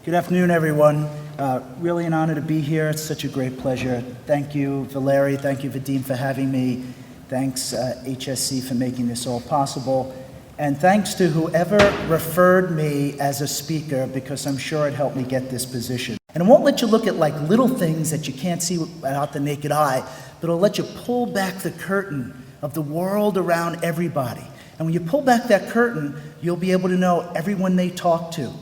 Good afternoon, everyone. Really an honor to be here. It's such a great pleasure. Thank you, Valery. Thank you, Vadim, for having me. Thanks, HSC, for making this all possible. And thanks to whoever referred me as a speaker, because I'm sure it helped me get this position. And it won't let you look at like little things that you can't see without the naked eye, but it'll let you pull back the curtain of the world around everybody. And when you pull back that curtain, you'll be able to know everyone they talk to,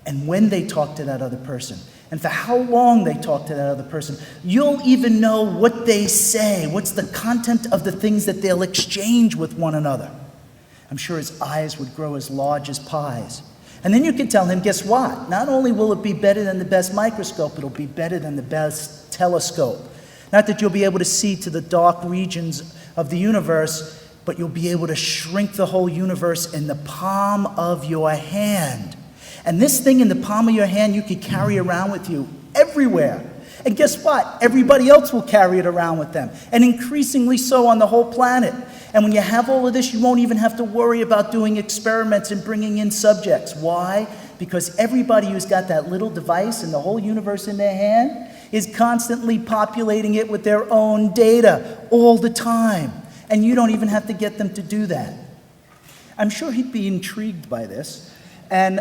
and when they talk to that other person, and for how long they talk to that other person. You'll even know what they say, what's the content of the things that they'll exchange with one another. I'm sure his eyes would grow as large as pies. And then you can tell him, guess what? Not only will it be better than the best microscope, it'll be better than the best telescope. Not that you'll be able to see to the dark regions of the universe, but you'll be able to shrink the whole universe in the palm of your hand. And this thing in the palm of your hand you can carry around with you everywhere. And guess what? Everybody else will carry it around with them, and increasingly so on the whole planet. And when you have all of this, you won't even have to worry about doing experiments and bringing in subjects. Why? Because everybody who's got that little device and the whole universe in their hand is constantly populating it with their own data all the time. And you don't even have to get them to do that. I'm sure he'd be intrigued by this. And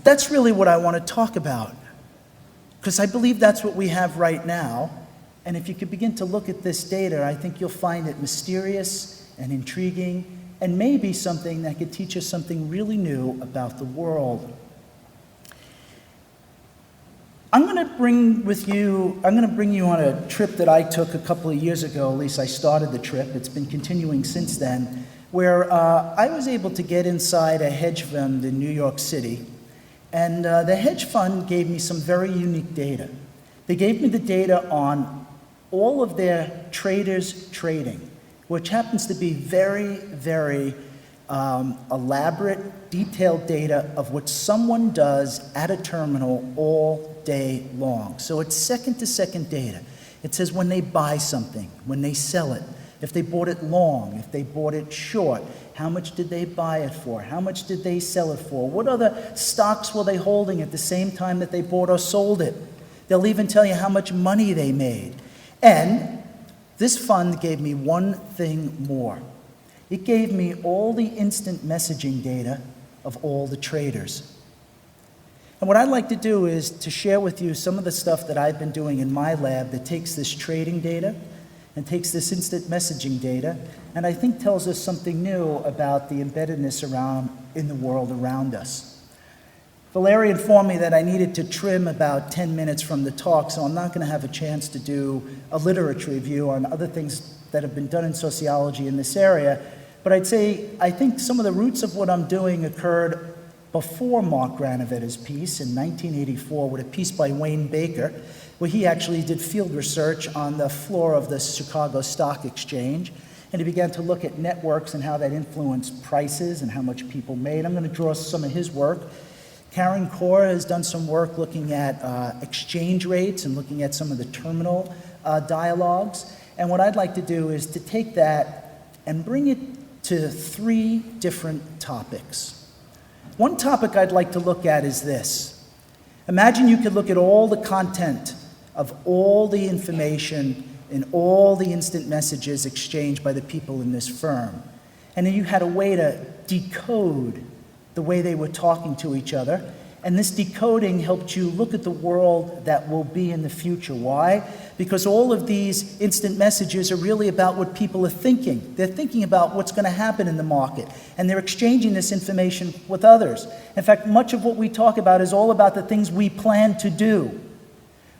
that's really what I want to talk about, because I believe that's what we have right now. And if you could begin to look at this data, I think you'll find it mysterious and intriguing, and maybe something that could teach us something really new about the world. I'm going to bring you on a trip that I took a couple of years ago. At least I started the trip. It's been continuing since then, where I was able to get inside a hedge fund in New York City. And the hedge fund gave me some very unique data. They gave me the data on all of their traders trading, which happens to be very, very elaborate, detailed data of what someone does at a terminal all day long. So it's second-to-second data. It says when they buy something, when they sell it, if they bought it long, if they bought it short, how much did they buy it for? How much did they sell it for? What other stocks were they holding at the same time that they bought or sold it? They'll even tell you how much money they made. And this fund gave me one thing more. It gave me all the instant messaging data of all the traders. And what I'd like to do is to share with you some of the stuff that I've been doing in my lab that takes this trading data and takes this instant messaging data, and I think tells us something new about the embeddedness in the world around us. Valery informed me that I needed to trim about 10 minutes from the talk, so I'm not going to have a chance to do a literature review on other things that have been done in sociology in this area, but I'd say I think some of the roots of what I'm doing occurred before Mark Granovetter's piece in 1984 with a piece by Wayne Baker, where he actually did field research on the floor of the Chicago Stock Exchange, and he began to look at networks and how that influenced prices and how much people made. I'm going to draw some of his work. Karen Kaur has done some work looking at exchange rates and looking at some of the terminal dialogues. And what I'd like to do is to take that and bring it to three different topics. One topic I'd like to look at is this. Imagine you could look at all the content of all the information in all the instant messages exchanged by the people in this firm. And then you had a way to decode the way they were talking to each other. And this decoding helped you look at the world that will be in the future. Why? Because all of these instant messages are really about what people are thinking. They're thinking about what's going to happen in the market, and they're exchanging this information with others. In fact, much of what we talk about is all about the things we plan to do.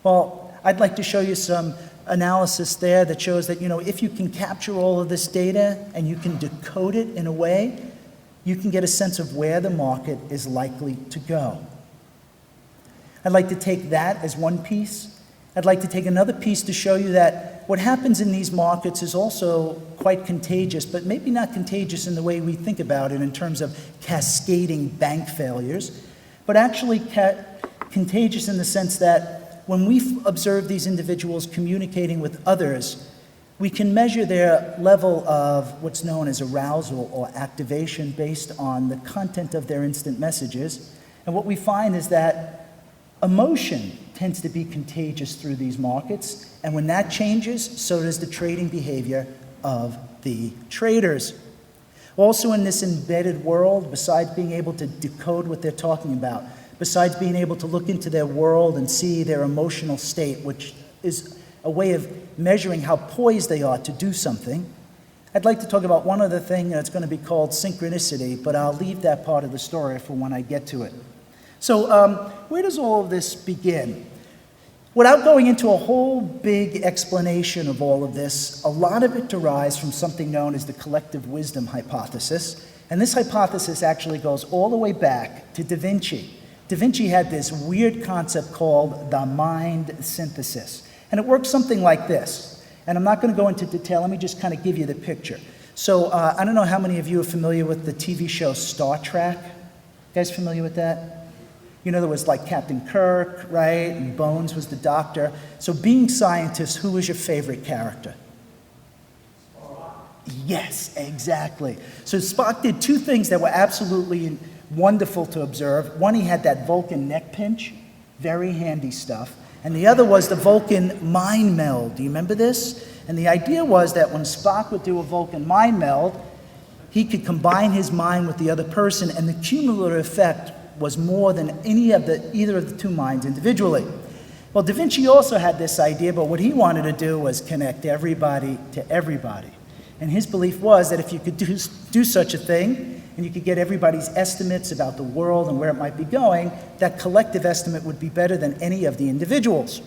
Well, I'd like to show you some analysis there that shows that, if you can capture all of this data and you can decode it in a way, you can get a sense of where the market is likely to go. I'd like to take that as one piece. I'd like to take another piece to show you that what happens in these markets is also quite contagious, but maybe not contagious in the way we think about it in terms of cascading bank failures, but actually contagious in the sense that when we observe these individuals communicating with others, we can measure their level of what's known as arousal or activation based on the content of their instant messages. And what we find is that Emotion tends to be contagious through these markets, and when that changes, so does the trading behavior of the traders. Also in this embedded world, besides being able to decode what they're talking about, besides being able to look into their world and see their emotional state, which is a way of measuring how poised they are to do something, I'd like to talk about one other thing that's going to be called synchronicity, but I'll leave that part of the story for when I get to it. So where does all of this begin? Without going into a whole big explanation of all of this, a lot of it derives from something known as the collective wisdom hypothesis. And this hypothesis actually goes all the way back to Da Vinci. Da Vinci had this weird concept called the mind synthesis. And it works something like this. And I'm not going to go into detail. Let me just kind of give you the picture. So I don't know how many of you are familiar with the TV show Star Trek. You guys familiar with that? You know, there was like Captain Kirk, right? And Bones was the doctor. So being scientists, who was your favorite character? Spock. Yes, exactly. So Spock did two things that were absolutely wonderful to observe. One, he had that Vulcan neck pinch, very handy stuff. And the other was the Vulcan Mind-Meld. Do you remember this? And the idea was that when Spock would do a Vulcan Mind-Meld, he could combine his mind with the other person, and the cumulative effect was more than either of the two minds individually. Well, Da Vinci also had this idea, but what he wanted to do was connect everybody to everybody. And his belief was that if you could do such a thing, and you could get everybody's estimates about the world and where it might be going, that collective estimate would be better than any of the individuals.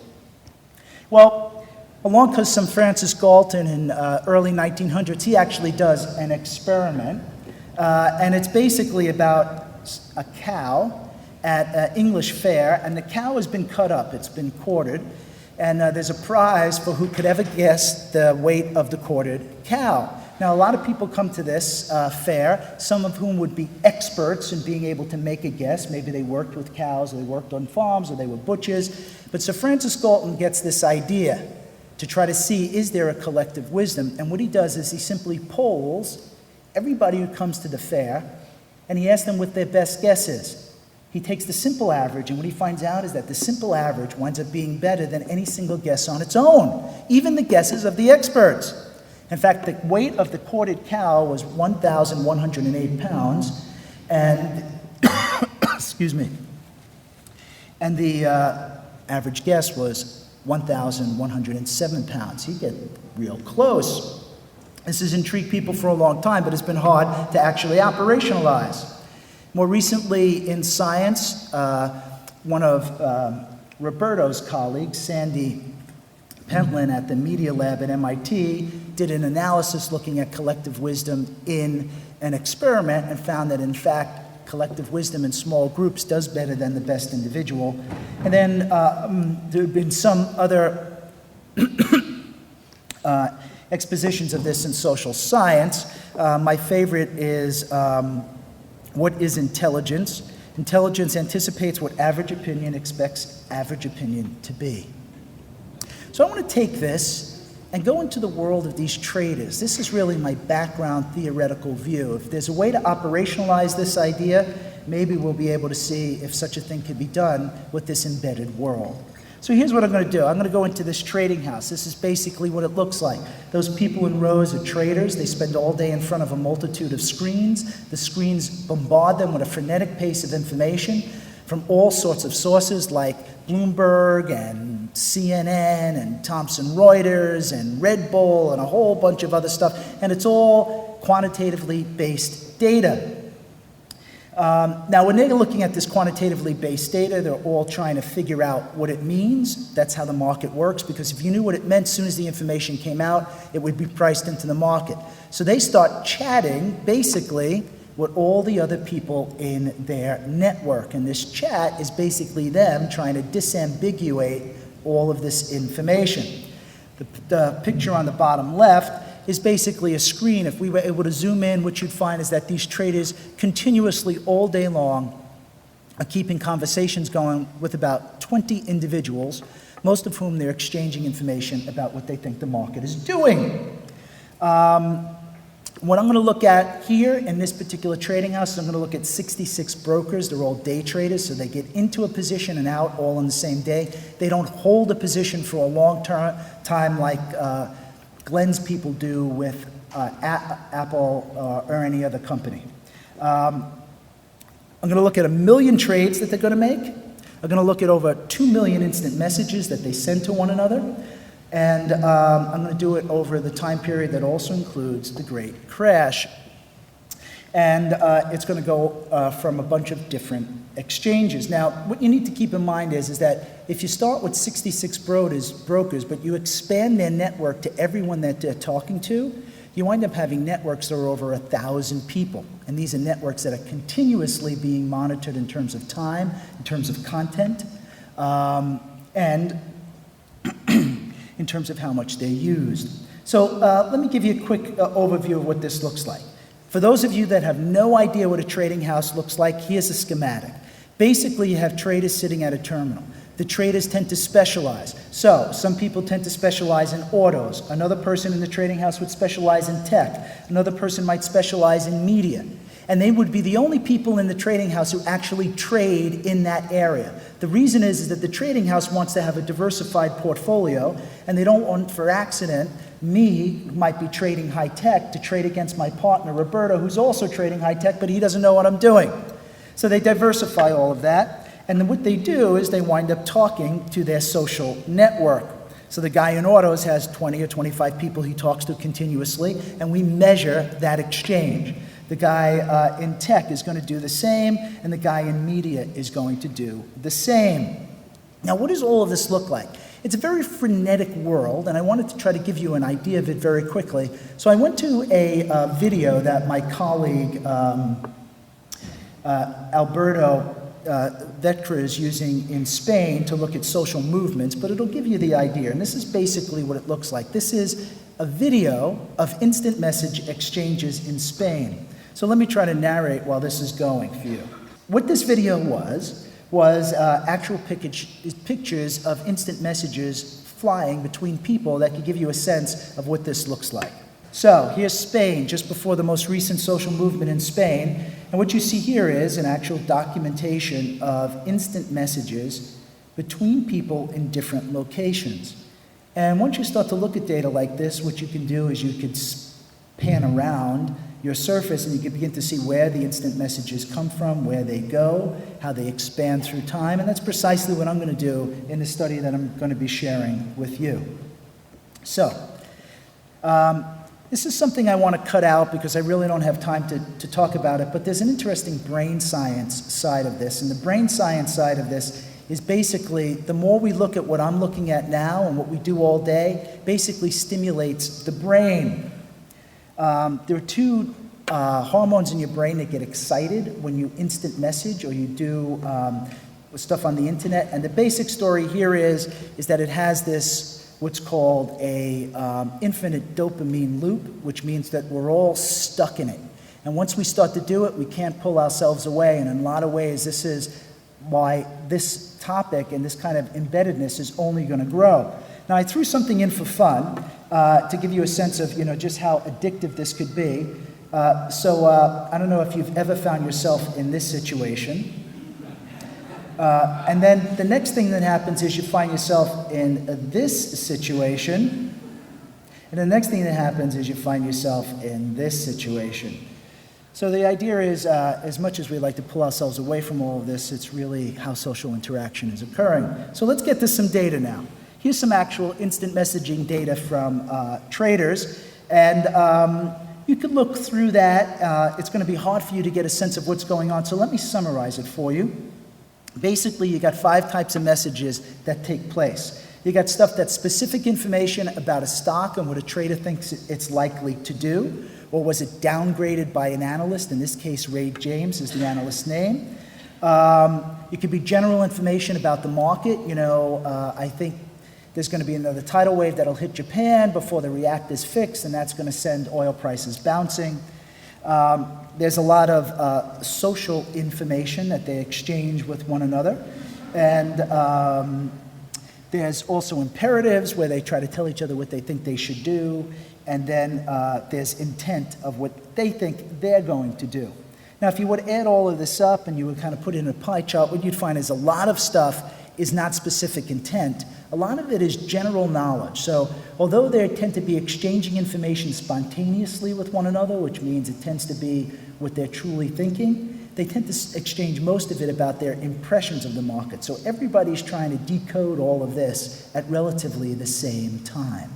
Well, along comes some Francis Galton in early 1900s. He actually does an experiment, and it's basically about a cow at an English fair, and the cow has been cut up, it's been quartered, and there's a prize for who could ever guess the weight of the quartered cow. Now, a lot of people come to this fair, some of whom would be experts in being able to make a guess. Maybe they worked with cows, or they worked on farms, or they were butchers. But Sir Francis Galton gets this idea to try to see, is there a collective wisdom? And what he does is he simply polls everybody who comes to the fair, and he asks them what their best guess is. He takes the simple average, and what he finds out is that the simple average winds up being better than any single guess on its own, even the guesses of the experts. In fact, the weight of the quartered cow was 1,108 pounds, and excuse me, and the average guess was 1,107 pounds. You get real close. This has intrigued people for a long time, but it's been hard to actually operationalize. More recently in science, one of Roberto's colleagues, Sandy Pentland at the Media Lab at MIT, did an analysis looking at collective wisdom in an experiment and found that, in fact, collective wisdom in small groups does better than the best individual. And then there have been some other expositions of this in social science. My favorite is what is intelligence? Intelligence anticipates what average opinion expects average opinion to be. So I want to take this and go into the world of these traders. This is really my background theoretical view. If there's a way to operationalize this idea, maybe we'll be able to see if such a thing could be done with this embedded world. So here's what I'm going to do. I'm going to go into this trading house. This is basically what it looks like. Those people in rows are traders. They spend all day in front of a multitude of screens. The screens bombard them with a frenetic pace of information from all sorts of sources like Bloomberg and CNN and Thomson Reuters and Red Bull and a whole bunch of other stuff. And it's all quantitatively based data. Now, when they're looking at this quantitatively based data, they're all trying to figure out what it means. That's how the market works, because if you knew what it meant, as soon as the information came out, it would be priced into the market. So they start chatting, basically, with all the other people in their network. And this chat is basically them trying to disambiguate all of this information. The picture on the bottom left is basically a screen. If we were able to zoom in, what you'd find is that these traders continuously all day long are keeping conversations going with about 20 individuals, most of whom they're exchanging information about what they think the market is doing. What I'm going to look at here in this particular trading house is I'm going to look at 66 brokers. They're all day traders, so they get into a position and out all on the same day. They don't hold a position for a long time like Glenn's people do with Apple or any other company. I'm going to look at 1 million trades that they're going to make. I'm going to look at over 2 million instant messages that they send to one another. And I'm going to do it over the time period that also includes the Great Crash. And it's going to go from a bunch of different exchanges. Now, what you need to keep in mind is that if you start with 66 brokers, but you expand their network to everyone that they're talking to, you wind up having networks that are over 1,000 people. And these are networks that are continuously being monitored in terms of time, in terms of content, and in terms of how much they're used. So let me give you a quick overview of what this looks like. For those of you that have no idea what a trading house looks like, here's a schematic. Basically, you have traders sitting at a terminal. The traders tend to specialize. So some people tend to specialize in autos. Another person in the trading house would specialize in tech. Another person might specialize in media. And they would be the only people in the trading house who actually trade in that area. The reason is that the trading house wants to have a diversified portfolio, and they don't want, for accident, me, who might be trading high tech, to trade against my partner, Roberto, who's also trading high tech, but he doesn't know what I'm doing. So they diversify all of that, and then what they do is they wind up talking to their social network. So the guy in autos has 20 or 25 people he talks to continuously, and we measure that exchange. The guy in tech is going to do the same, and the guy in media is going to do the same. Now, what does all of this look like? It's a very frenetic world, and I wanted to try to give you an idea of it very quickly. So I went to a video that my colleague, Alberto Vectra, is using in Spain to look at social movements, but it'll give you the idea. And this is basically what it looks like. This is a video of instant message exchanges in Spain. So let me try to narrate while this is going for you. What this video was actual pictures of instant messages flying between people that could give you a sense of what this looks like. So here's Spain, just before the most recent social movement in Spain. And what you see here is an actual documentation of instant messages between people in different locations. And once you start to look at data like this, what you can do is you can pan around your surface and you can begin to see where the instant messages come from, where they go, how they expand through time, and that's precisely what I'm going to do in the study that I'm going to be sharing with you. So, this is something I want to cut out because I really don't have time to talk about it, but there's an interesting brain science side of this, and the brain science side of this is basically the more we look at what I'm looking at now and what we do all day, basically stimulates the brain. There are two hormones in your brain that get excited when you instant message or you do stuff on the internet. And the basic story here is that it has this, what's called a infinite dopamine loop, which means that we're all stuck in it. And once we start to do it, we can't pull ourselves away. And in a lot of ways, this is why this topic and this kind of embeddedness is only going to grow. Now, I threw something in for fun to give you a sense of, just how addictive this could be. So I don't know if you've ever found yourself in this situation. And then the next thing that happens is you find yourself in this situation. And the next thing that happens is you find yourself in this situation. So the idea is, as much as we like to pull ourselves away from all of this, it's really how social interaction is occurring. So let's get to some data now. Here's some actual instant messaging data from traders, and you can look through that. It's going to be hard for you to get a sense of what's going on, so let me summarize it for you. Basically, you got 5 types of messages that take place. You got stuff that's specific information about a stock and what a trader thinks it's likely to do, or was it downgraded by an analyst? In this case, Ray James is the analyst's name. It could be general information about the market. I think there's going to be another tidal wave that'll hit Japan before the reactor's fixed, and that's going to send oil prices bouncing. There's a lot of social information that they exchange with one another. And there's also imperatives where they try to tell each other what they think they should do. and then there's intent of what they think they're going to do. Now, if you would add all of this up and you would kind of put it in a pie chart, what you'd find is a lot of stuff is not specific intent. A lot of it is general knowledge. So although they tend to be exchanging information spontaneously with one another, which means it tends to be what they're truly thinking, they tend to exchange most of it about their impressions of the market. So everybody's trying to decode all of this at relatively the same time.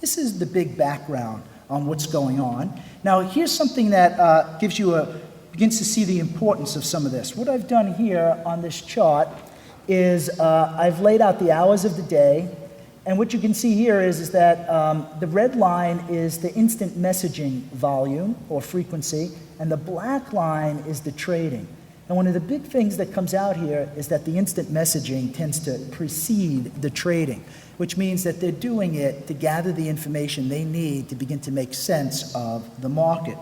This is the big background on what's going on. Now, here's something that begins to see the importance of some of this. What I've done here on this chart is I've laid out the hours of the day, and what you can see here is that the red line is the instant messaging volume or frequency, and the black line is the trading. And one of the big things that comes out here is that the instant messaging tends to precede the trading, which means that they're doing it to gather the information they need to begin to make sense of the market.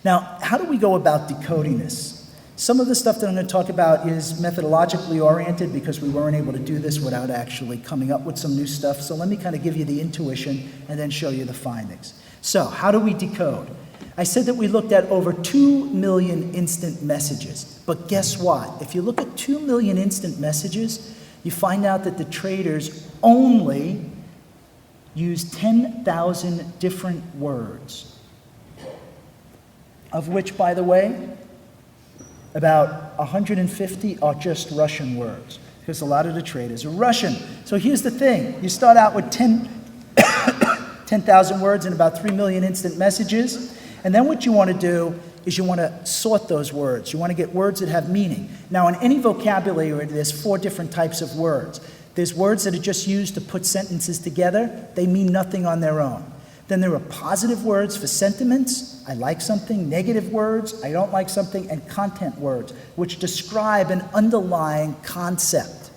Now, how do we go about decoding this? Some of the stuff that I'm going to talk about is methodologically oriented because we weren't able to do this without actually coming up with some new stuff. So let me kind of give you the intuition and then show you the findings. So how do we decode? I said that we looked at over 2 million instant messages. But guess what? If you look at 2 million instant messages, you find out that the traders only use 10,000 different words, of which, by the way, about 150 are just Russian words, because a lot of the traders are Russian. So here's the thing. You start out with 10,000 words and about 3 million instant messages, and then what you want to do is you want to sort those words. You want to get words that have meaning. Now, in any vocabulary, there's 4 different types of words. There's words that are just used to put sentences together. They mean nothing on their own. Then there are positive words for sentiments, I like something, negative words, I don't like something, and content words, which describe an underlying concept.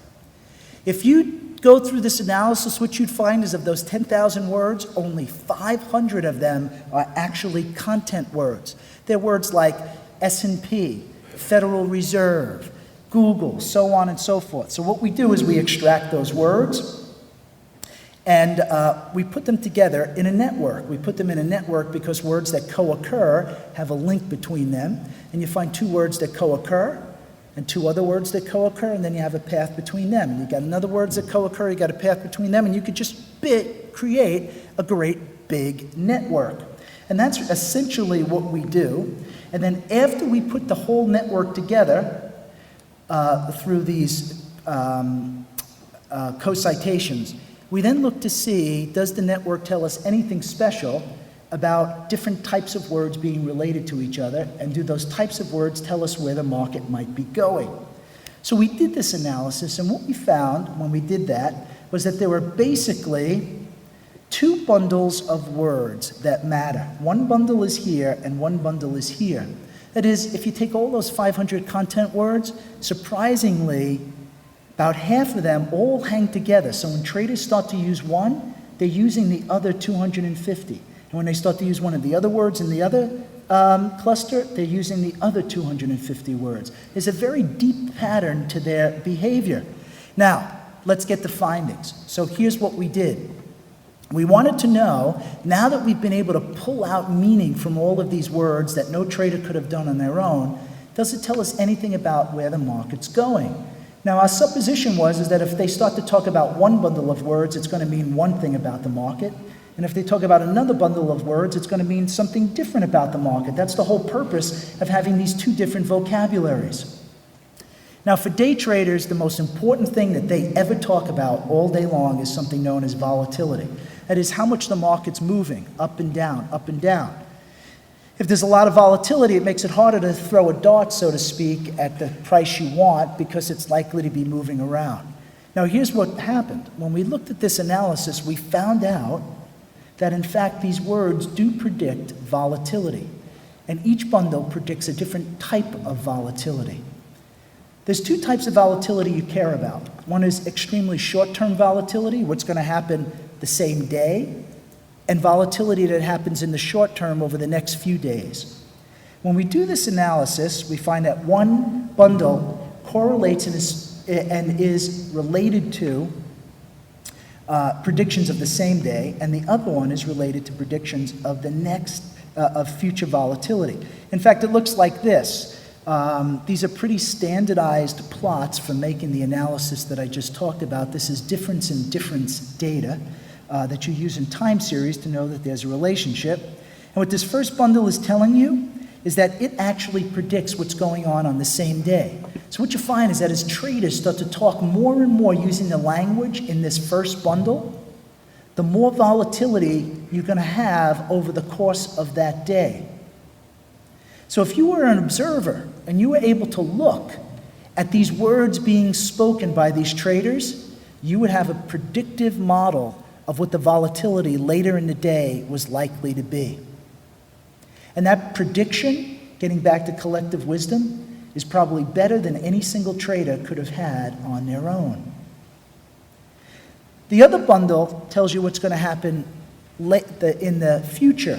If you go through this analysis, what you'd find is of those 10,000 words, only 500 of them are actually content words. They're words like S&P, Federal Reserve, Google, so on and so forth. So what we do is we extract those words, and we put them together in a network. We put them in a network because words that co-occur have a link between them. And you find 2 words that co-occur and 2 other words that co-occur, and then you have a path between them. And you got another words that co-occur, you got a path between them, and you could just create a great big network. And that's essentially what we do. And then after we put the whole network together through these co-citations, we then look to see, does the network tell us anything special about different types of words being related to each other, and do those types of words tell us where the market might be going? So we did this analysis, and what we found when we did that was that there were basically 2 bundles of words that matter. One bundle is here, and one bundle is here. That is, if you take all those 500 content words, surprisingly, about half of them all hang together. So when traders start to use one, they're using the other 250. And when they start to use one of the other words in the other cluster, they're using the other 250 words. There's a very deep pattern to their behavior. Now, let's get the findings. So here's what we did. We wanted to know, now that we've been able to pull out meaning from all of these words that no trader could have done on their own, does it tell us anything about where the market's going? Now, our supposition is that if they start to talk about one bundle of words, it's going to mean one thing about the market. And if they talk about another bundle of words, it's going to mean something different about the market. That's the whole purpose of having these 2 different vocabularies. Now, for day traders, the most important thing that they ever talk about all day long is something known as volatility. That is how much the market's moving, up and down, up and down. If there's a lot of volatility, it makes it harder to throw a dart, so to speak, at the price you want because it's likely to be moving around. Now, here's what happened. When we looked at this analysis, we found out that, in fact, these words do predict volatility, and each bundle predicts a different type of volatility. There's 2 types of volatility you care about. One is extremely short-term volatility, what's going to happen the same day, and volatility that happens in the short term over the next few days. When we do this analysis, we find that one bundle correlates and is related to predictions of the same day, and the other one is related to predictions of the next, of future volatility. In fact, it looks like this. These are pretty standardized plots for making the analysis that I just talked about. This is difference in difference data that you use in time series to know that there's a relationship. And what this first bundle is telling you is that it actually predicts what's going on the same day. So what you find is that as traders start to talk more and more using the language in this first bundle, the more volatility you're going to have over the course of that day. So if you were an observer and you were able to look at these words being spoken by these traders, you would have a predictive model of what the volatility later in the day was likely to be. And that prediction, getting back to collective wisdom, is probably better than any single trader could have had on their own. The other bundle tells you what's going to happen in the future,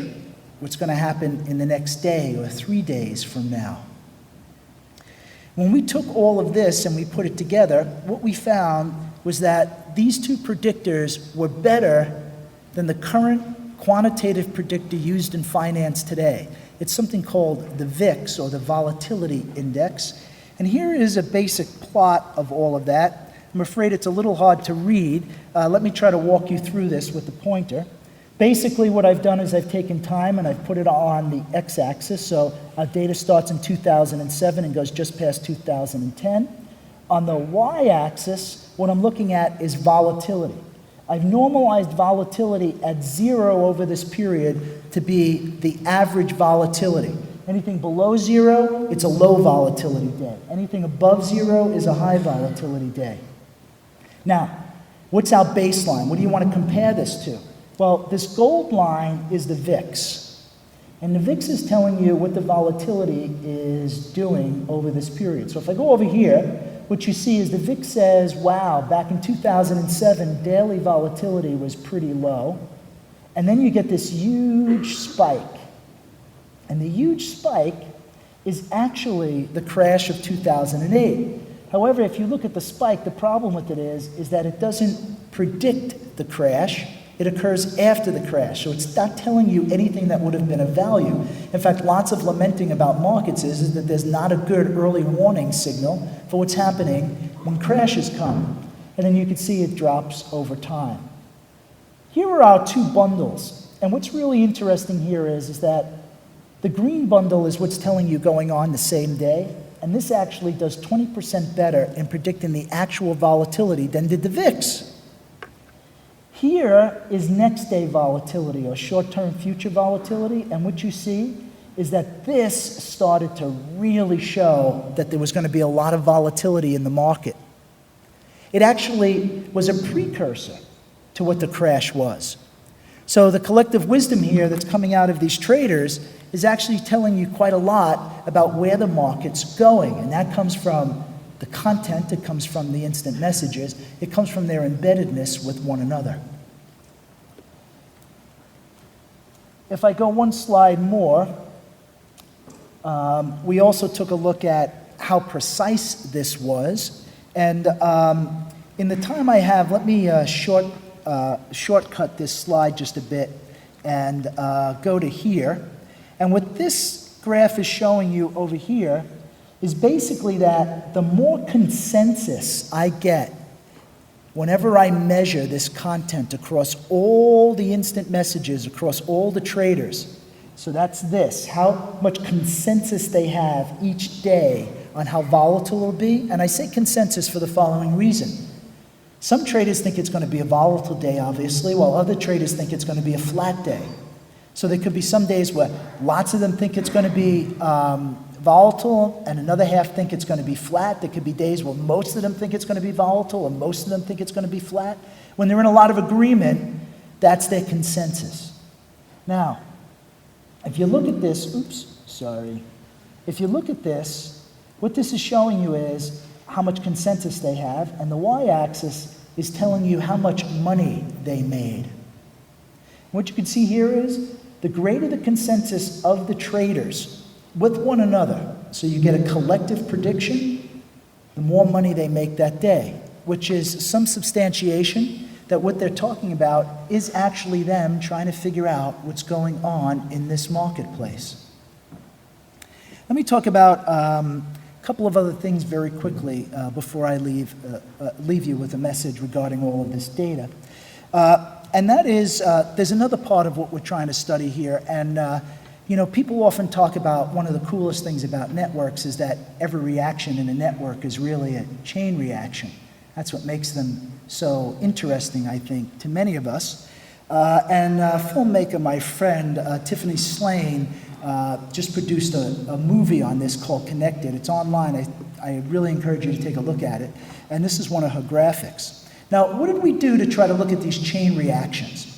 what's going to happen in the next day or 3 days from now. When we took all of this and we put it together, what we found was that these two predictors were better than the current quantitative predictor used in finance today. It's something called the VIX, or the Volatility Index. And here is a basic plot of all of that. I'm afraid it's a little hard to read. Let me try to walk you through this with the pointer. Basically, what I've done is I've taken time and I've put it on the x-axis. So our data starts in 2007 and goes just past 2010. On the y-axis, what I'm looking at is volatility. I've normalized volatility at 0 over this period to be the average volatility. Anything below 0, it's a low volatility day. Anything above 0 is a high volatility day. Now, what's our baseline? What do you want to compare this to? Well, this gold line is the VIX. And the VIX is telling you what the volatility is doing over this period. So if I go over here, what you see is the VIX says, wow, back in 2007, daily volatility was pretty low. And then you get this huge spike. And the huge spike is actually the crash of 2008. However, if you look at the spike, the problem with it is that it doesn't predict the crash. It occurs after the crash. So it's not telling you anything that would have been of value. In fact, lots of lamenting about markets is that there's not a good early warning signal for what's happening when crashes come. And then you can see it drops over time. Here are our two bundles. And what's really interesting here is that the green bundle is what's telling you going on the same day. And this actually does 20% better in predicting the actual volatility than did the VIX. Here is next day volatility, or short-term future volatility, and what you see is that this started to really show that there was going to be a lot of volatility in the market. It actually was a precursor to what the crash was. So the collective wisdom here that's coming out of these traders is actually telling you quite a lot about where the market's going, and that comes from the content, it comes from the instant messages, it comes from their embeddedness with one another. If I go one slide more, we also took a look at how precise this was. And in the time I have, let me shortcut this slide just a bit and go to here. And what this graph is showing you over here is basically that the more consensus I get whenever I measure this content across all the instant messages, across all the traders, so that's this, how much consensus they have each day on how volatile it'll be. And I say consensus for the following reason. Some traders think it's going to be a volatile day, obviously, while other traders think it's going to be a flat day. So there could be some days where lots of them think it's going to be volatile and another half think it's going to be flat. There could be days where most of them think it's going to be volatile and most of them think it's going to be flat. When they're in a lot of agreement, that's their consensus. Now, if you look at this, if you look at this, what this is showing you is how much consensus they have, and the y-axis is telling you how much money they made. What you can see here is the greater the consensus of the traders with one another, so you get a collective prediction, the more money they make that day, which is some substantiation that what they're talking about is actually them trying to figure out what's going on in this marketplace. Let me talk about a couple of other things very quickly before I leave you with a message regarding all of this data. And that is, there's another part of what we're trying to study here, and you know, people often talk about one of the coolest things about networks is that every reaction in a network is really a chain reaction. That's what makes them so interesting, I think, to many of us. And filmmaker, my friend, Tiffany Slane, just produced a movie on this called Connected. It's online. I really encourage you to take a look at it. And this is one of her graphics. Now, what did we do to try to look at these chain reactions?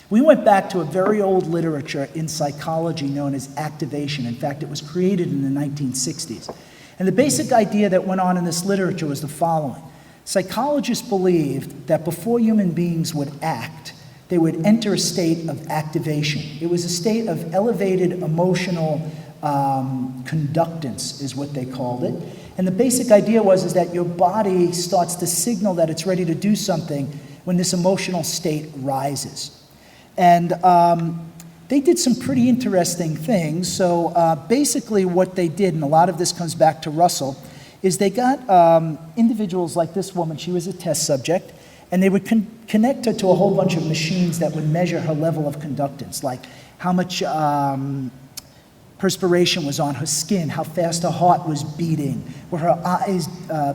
We went back to a very old literature in psychology known as activation. In fact, it was created in the 1960s. And the basic idea that went on in this literature was the following. Psychologists believed that before human beings would act, they would enter a state of activation. It was a state of elevated emotional conductance, is what they called it. And the basic idea was that your body starts to signal that it's ready to do something when this emotional state rises. And they did some pretty interesting things. So basically what they did, and a lot of this comes back to Russell, is they got individuals like this woman. She was a test subject, and they would connect her to a whole bunch of machines that would measure her level of conductance, like how much perspiration was on her skin, how fast her heart was beating, were her eyes,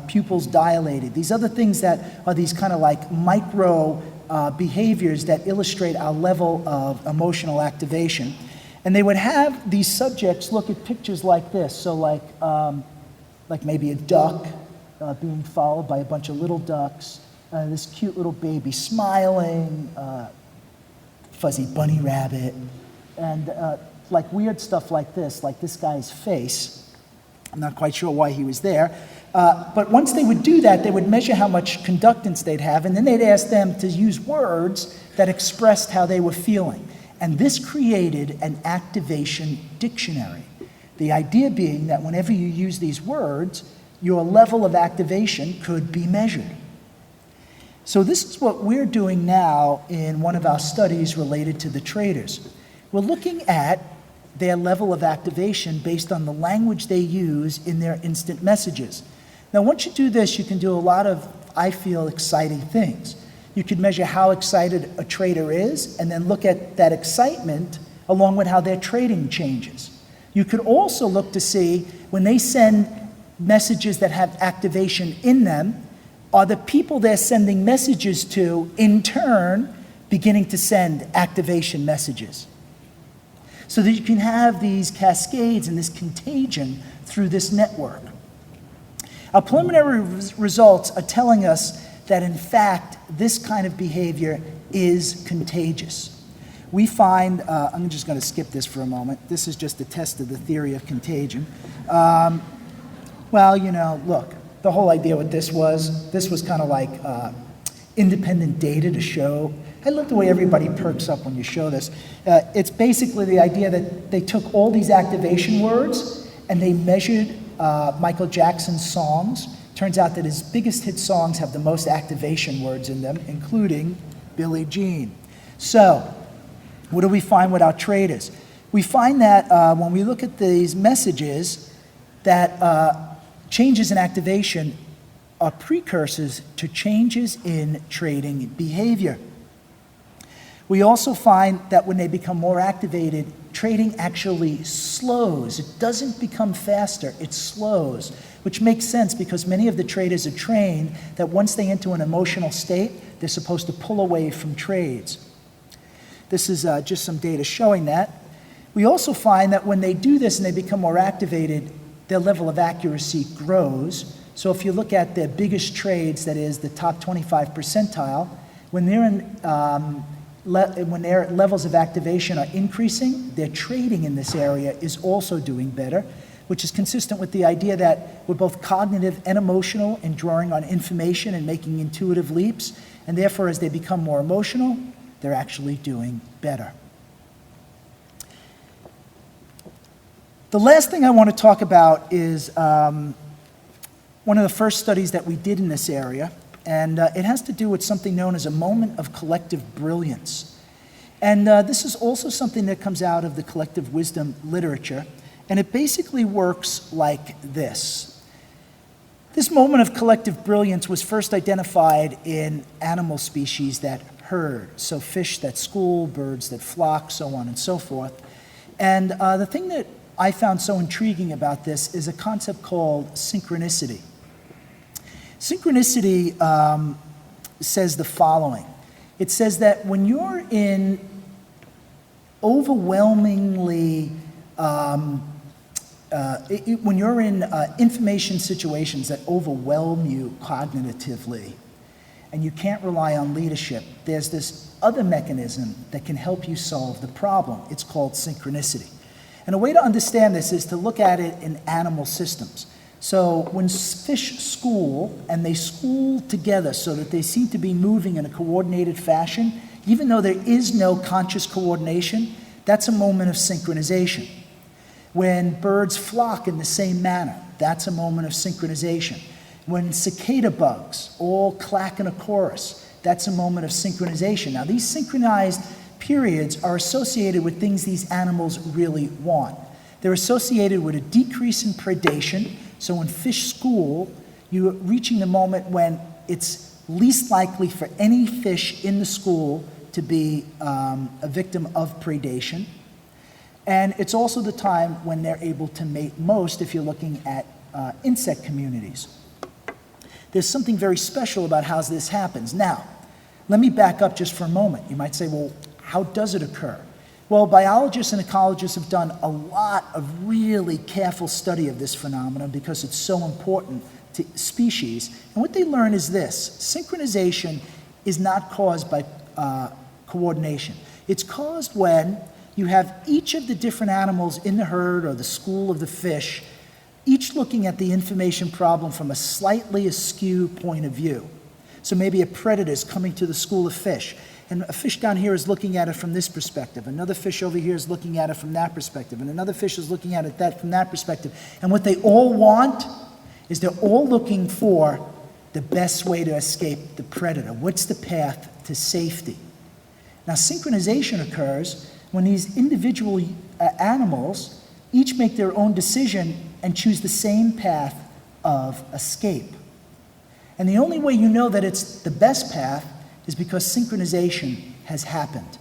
pupils dilated. These other things that are these kind of like micro behaviors that illustrate our level of emotional activation. And they would have these subjects look at pictures like this. So like maybe a duck being followed by a bunch of little ducks, this cute little baby smiling, fuzzy bunny rabbit, and like weird stuff like this guy's face. I'm not quite sure why he was there. But once they would do that, they would measure how much conductance they'd have, and then they'd ask them to use words that expressed how they were feeling. And this created an activation dictionary. The idea being that whenever you use these words, your level of activation could be measured. So this is what we're doing now in one of our studies related to the traders. We're looking at their level of activation based on the language they use in their instant messages. Now, once you do this, you can do a lot of, I feel, exciting things. You could measure how excited a trader is and then look at that excitement along with how their trading changes. You could also look to see when they send messages that have activation in them, are the people they're sending messages to, in turn, beginning to send activation messages? So that you can have these cascades and this contagion through this network. Our preliminary results are telling us that, in fact, this kind of behavior is contagious. We find, I'm just going to skip this for a moment. This is just a test of the theory of contagion. Well, you know, look, the whole idea with this was kind of like independent data to show. I love the way everybody perks up when you show this. It's basically the idea that they took all these activation words and they measured Michael Jackson's songs. Turns out that his biggest hit songs have the most activation words in them, including Billie Jean. So, what do we find with our traders? We find that when we look at these messages, that changes in activation are precursors to changes in trading behavior. We also find that when they become more activated, trading actually slows. It doesn't become faster, it slows, which makes sense because many of the traders are trained that once they enter an emotional state, they're supposed to pull away from trades. This is just some data showing that. We also find that when they do this and they become more activated, their level of accuracy grows. So if you look at their biggest trades, that is the top 25 percentile, when they're in when their levels of activation are increasing, their trading in this area is also doing better, which is consistent with the idea that we're both cognitive and emotional in drawing on information and making intuitive leaps, and therefore as they become more emotional, they're actually doing better. The last thing I want to talk about is one of the first studies that we did in this area, And it has to do with something known as a moment of collective brilliance. And this is also something that comes out of the collective wisdom literature. And it basically works like this. This moment of collective brilliance was first identified in animal species that herd. So fish that school, birds that flock, so on and so forth. And the thing that I found so intriguing about this is a concept called synchronicity. Synchronicity says the following. It says that when you're in overwhelmingly, when you're in information situations that overwhelm you cognitively, and you can't rely on leadership, there's this other mechanism that can help you solve the problem. It's called synchronicity. And a way to understand this is to look at it in animal systems. So when fish school, and they school together so that they seem to be moving in a coordinated fashion, even though there is no conscious coordination, that's a moment of synchronization. When birds flock in the same manner, that's a moment of synchronization. When cicada bugs all clack in a chorus, that's a moment of synchronization. Now, these synchronized periods are associated with things these animals really want. They're associated with a decrease in predation. So when fish school, you're reaching the moment when it's least likely for any fish in the school to be a victim of predation. And it's also the time when they're able to mate most if you're looking at insect communities. There's something very special about how this happens. Now, let me back up just for a moment. You might say, well, how does it occur? Well, biologists and ecologists have done a lot of really careful study of this phenomenon because it's so important to species. And what they learn is this: synchronization is not caused by coordination. It's caused when you have each of the different animals in the herd or the school of the fish, each looking at the information problem from a slightly askew point of view. So maybe a predator is coming to the school of fish, and a fish down here is looking at it from this perspective. Another fish over here is looking at it from that perspective, and another fish is looking at it from that perspective. And what they all want is they're all looking for the best way to escape the predator. What's the path to safety? Now, synchronization occurs when these individual animals each make their own decision and choose the same path of escape. And the only way you know that it's the best path is because synchronization has happened.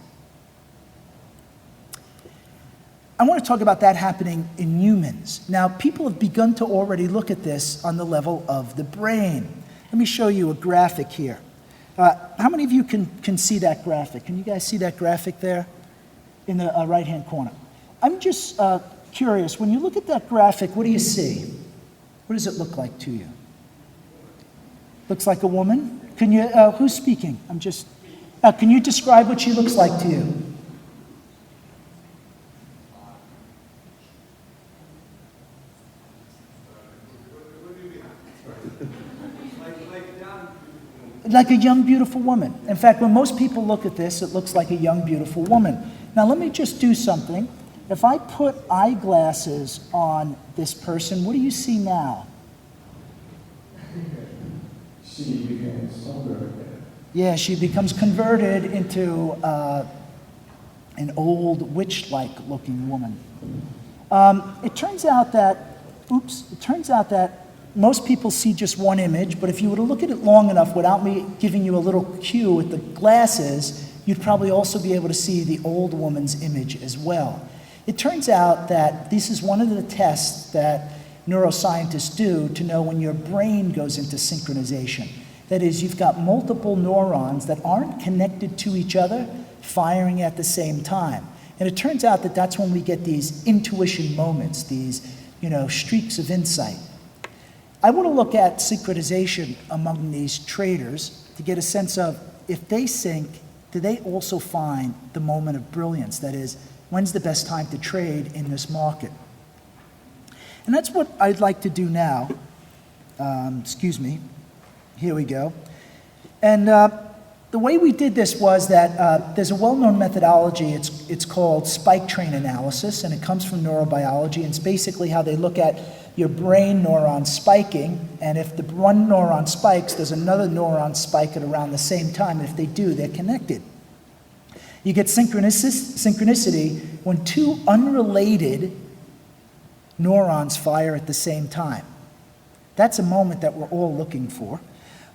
I want to talk about that happening in humans. Now, people have begun to already look at this on the level of the brain. Let me show you a graphic here. How many of you can see that graphic? Can you guys see that graphic there in the right-hand corner? I'm just curious, when you look at that graphic, what do you see? What does it look like to you? Looks like a woman? Can you, who's speaking? Can you describe what she looks like to you? Like a young, beautiful woman. In fact, when most people look at this, it looks like a young, beautiful woman. Now, let me just do something. If I put eyeglasses on this person, what do you see now? She becomes converted. Yeah, she becomes converted into an old witch-like looking woman. It turns out that most people see just one image, but if you were to look at it long enough without me giving you a little cue with the glasses, you'd probably also be able to see the old woman's image as well. It turns out that this is one of the tests that neuroscientists do to know when your brain goes into synchronization. That is, you've got multiple neurons that aren't connected to each other, firing at the same time. And it turns out that that's when we get these intuition moments, these, streaks of insight. I want to look at synchronization among these traders to get a sense of, if they sync, do they also find the moment of brilliance? That is, when's the best time to trade in this market? And that's what I'd like to do now. Excuse me. Here we go. And the the way we did this was that there's a well-known methodology. It's called spike train analysis, and it comes from neurobiology. And it's basically how they look at your brain neurons spiking, and if the one neuron spikes, does another neuron spike at around the same time? If they do, they're connected. You get synchronicity when two unrelated neurons fire at the same time. That's a moment that we're all looking for.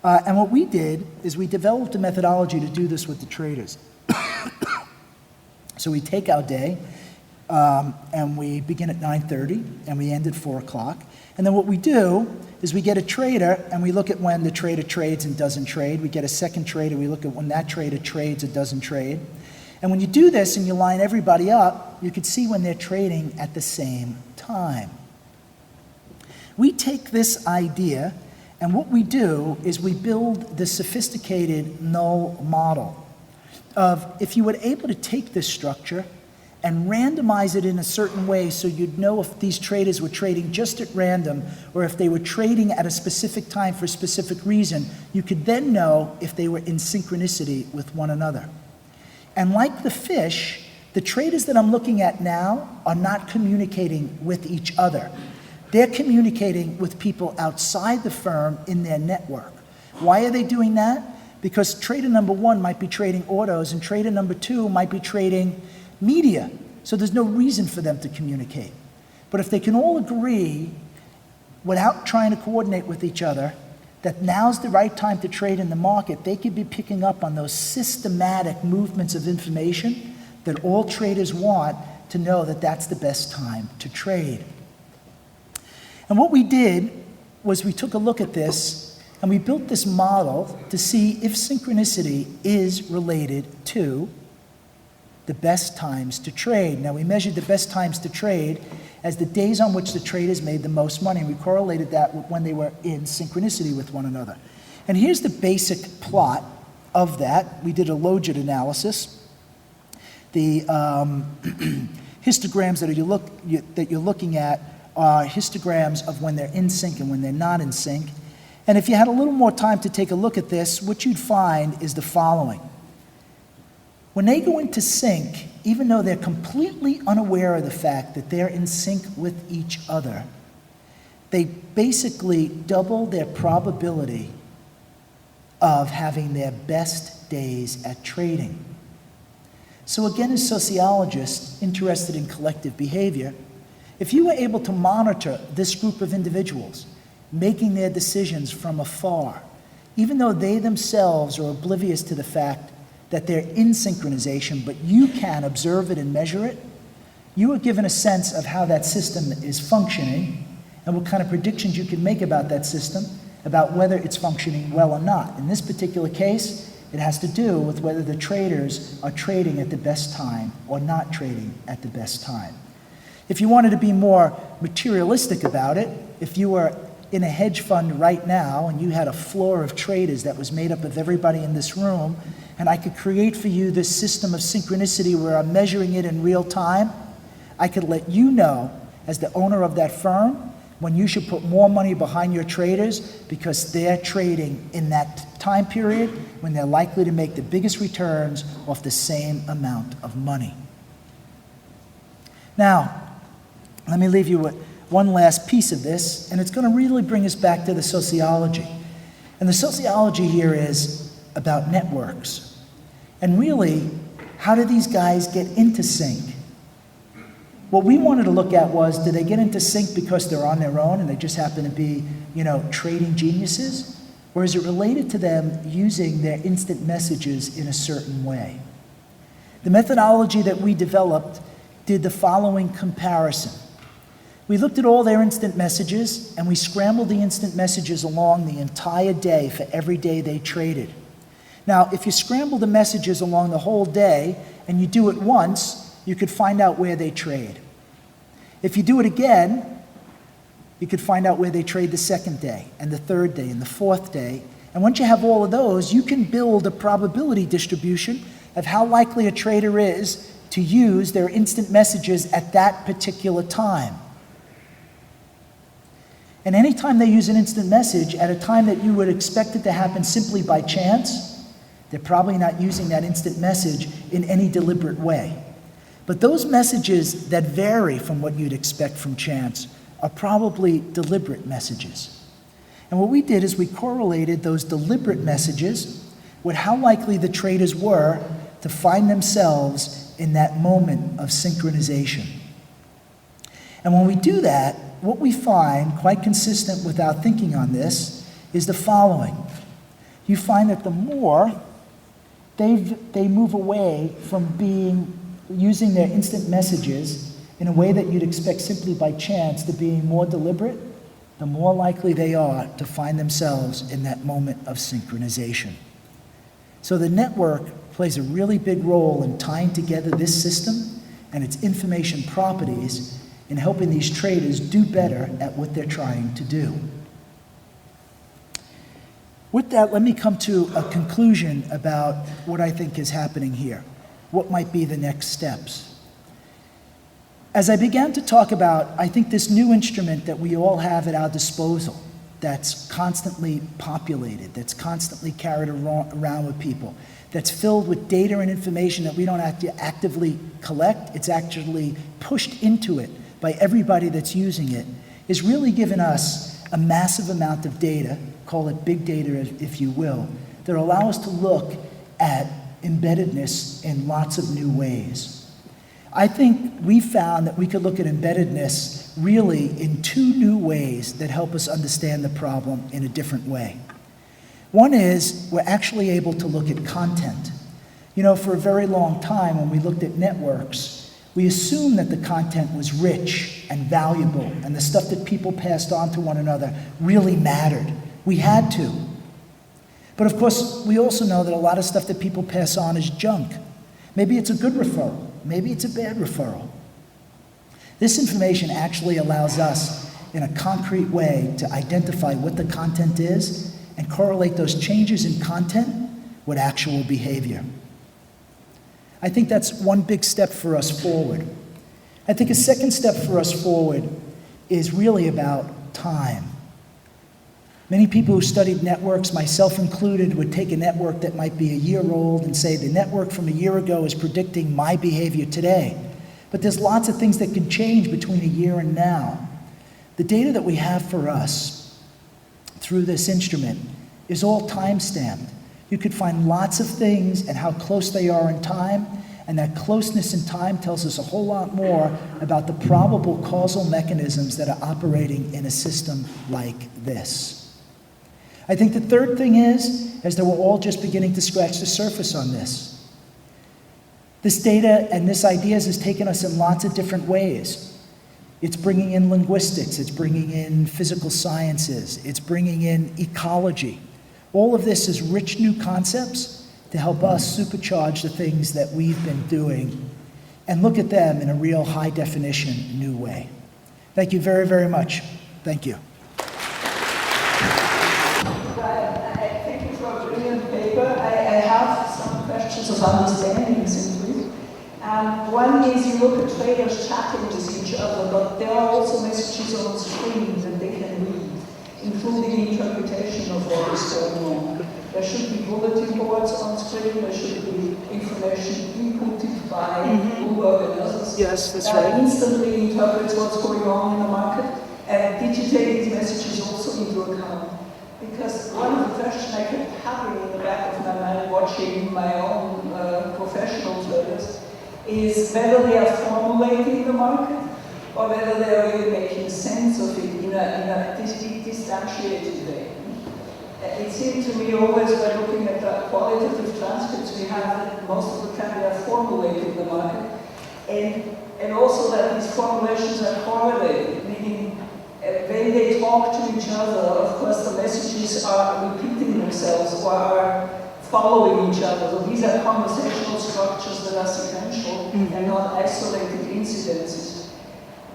And what we did is we developed a methodology to do this with the traders. So we take our day, and we begin at 9:30, and we end at 4 o'clock. And then what we do is we get a trader, and we look at when the trader trades and doesn't trade. We get a second trader, we look at when that trader trades or doesn't trade. And when you do this and you line everybody up, you can see when they're trading at the same time. We take this idea, and what we do is we build the sophisticated null model of if you were able to take this structure and randomize it in a certain way so you'd know if these traders were trading just at random or if they were trading at a specific time for a specific reason, you could then know if they were in synchronicity with one another. And like the fish, the traders that I'm looking at now are not communicating with each other. They're communicating with people outside the firm in their network. Why are they doing that? Because trader number one might be trading autos and trader number two might be trading media. So there's no reason for them to communicate. But if they can all agree, without trying to coordinate with each other, that now's the right time to trade in the market, they could be picking up on those systematic movements of information that all traders want to know that that's the best time to trade. And what we did was we took a look at this and we built this model to see if synchronicity is related to the best times to trade. Now we measured the best times to trade as the days on which the traders made the most money. We correlated that with when they were in synchronicity with one another. And here's the basic plot of that. We did a logit analysis. The histograms that you're looking at are histograms of when they're in sync and when they're not in sync. And if you had a little more time to take a look at this, what you'd find is the following. When they go into sync, even though they're completely unaware of the fact that they're in sync with each other, they basically double their probability of having their best days at trading. So again, as sociologists interested in collective behavior, if you were able to monitor this group of individuals making their decisions from afar, even though they themselves are oblivious to the fact that they're in synchronization, but you can observe it and measure it, you are given a sense of how that system is functioning and what kind of predictions you can make about that system, about whether it's functioning well or not. In this particular case, it has to do with whether the traders are trading at the best time or not trading at the best time. If you wanted to be more materialistic about it, if you were in a hedge fund right now and you had a floor of traders that was made up of everybody in this room, and I could create for you this system of synchronicity where I'm measuring it in real time, I could let you know, as the owner of that firm, when you should put more money behind your traders because they're trading in that time period when they're likely to make the biggest returns off the same amount of money. Now, let me leave you with one last piece of this, and it's going to really bring us back to the sociology. And the sociology here is about networks. And really, how do these guys get into sync? What we wanted to look at was, do they get into sync because they're on their own and they just happen to be, trading geniuses? Or is it related to them using their instant messages in a certain way? The methodology that we developed did the following comparison. We looked at all their instant messages and we scrambled the instant messages along the entire day for every day they traded. Now, if you scramble the messages along the whole day and you do it once, you could find out where they trade. If you do it again, you could find out where they trade the second day and the third day and the fourth day. And once you have all of those, you can build a probability distribution of how likely a trader is to use their instant messages at that particular time. And anytime they use an instant message at a time that you would expect it to happen simply by chance, They're probably not using that instant message in any deliberate way. But those messages that vary from what you'd expect from chance are probably deliberate messages. And what we did is we correlated those deliberate messages with how likely the traders were to find themselves in that moment of synchronization. And when we do that, what we find, quite consistent with our thinking on this, is the following. You find that the more they move away from using their instant messages in a way that you'd expect simply by chance to being more deliberate, the more likely they are to find themselves in that moment of synchronization. So the network plays a really big role in tying together this system and its information properties in helping these traders do better at what they're trying to do. With that, let me come to a conclusion about what I think is happening here. What might be the next steps? As I began to talk about, I think this new instrument that we all have at our disposal, that's constantly populated, that's constantly carried around with people, that's filled with data and information that we don't have to actively collect, it's actually pushed into it by everybody that's using it, is really giving us a massive amount of data, call it big data if you will, that allow us to look at embeddedness in lots of new ways. I think we found that we could look at embeddedness really in two new ways that help us understand the problem in a different way. One is we're actually able to look at content. You know, for a very long time when we looked at networks, we assumed that the content was rich and valuable and the stuff that people passed on to one another really mattered. We had to. But of course, we also know that a lot of stuff that people pass on is junk. Maybe it's a good referral. Maybe it's a bad referral. This information actually allows us, in a concrete way, to identify what the content is and correlate those changes in content with actual behavior. I think that's one big step for us forward. I think a second step for us forward is really about time. Many people who studied networks, myself included, would take a network that might be a year old and say, the network from a year ago is predicting my behavior today. But there's lots of things that can change between a year and now. The data that we have for us through this instrument is all time-stamped. You could find lots of things and how close they are in time, and that closeness in time tells us a whole lot more about the probable causal mechanisms that are operating in a system like this. I think the third thing is that we're all just beginning to scratch the surface on this. This data and this ideas has taken us in lots of different ways. It's bringing in linguistics, it's bringing in physical sciences, it's bringing in ecology. All of this is rich new concepts to help us supercharge the things that we've been doing and look at them in a real high definition new way. Thank you very, very much. Thank you. Thank you for a brilliant paper. I have some questions of understanding simply. One is you look at traders chatting with each other, but there are also messages on screen that they can read, including interpretation of what is going on. There should be bulletin boards on screen, there should be information inputted by Bloomberg and others. Yes, that's that right. instantly interprets what's going on in the market, and did you take these messages also into account? Because one of the questions I kept having in the back of my mind watching my own professional traders is whether they are formulating the market or whether they are really making sense of it in a distantiated way. It seemed to me always by looking at the qualitative transcripts we have that most of the time they are formulating the market, and also that these formulations are correlated, meaning when they talk to each other, of course the messages are repeating themselves or are following each other. So these are conversational structures that are sequential and not isolated incidences.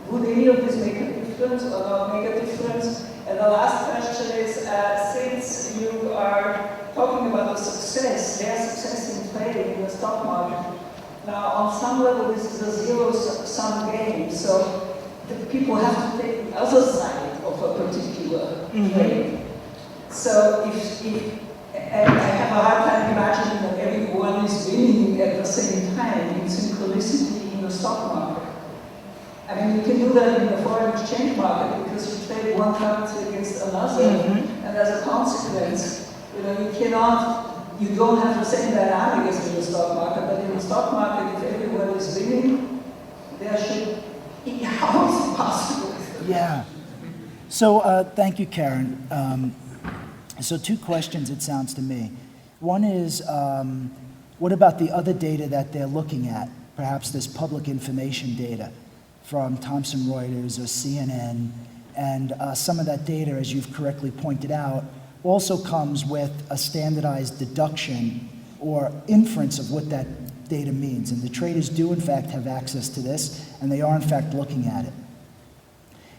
Would any of this make a difference or not make a difference? And the last question is, since you are talking about the success, their success in trading in the stock market, now on some level this is a zero-sum game, so the people have to take the other side of a particular trade. So if And I have a hard time imagining that everyone is winning at the same time in synchronicity in the stock market. I mean, you can do that in the foreign exchange market because you trade one currency against another, and as a consequence, you don't have the same dynamic as in the stock market, but in the stock market, if everyone is winning, there should be, how is it possible? Yeah. So thank you, Karen. So 2 questions, it sounds to me. One is, what about the other data that they're looking at? Perhaps this public information data from Thomson Reuters or CNN, and some of that data, as you've correctly pointed out, also comes with a standardized deduction or inference of what that data means. And the traders do, in fact, have access to this, and they are, in fact, looking at it.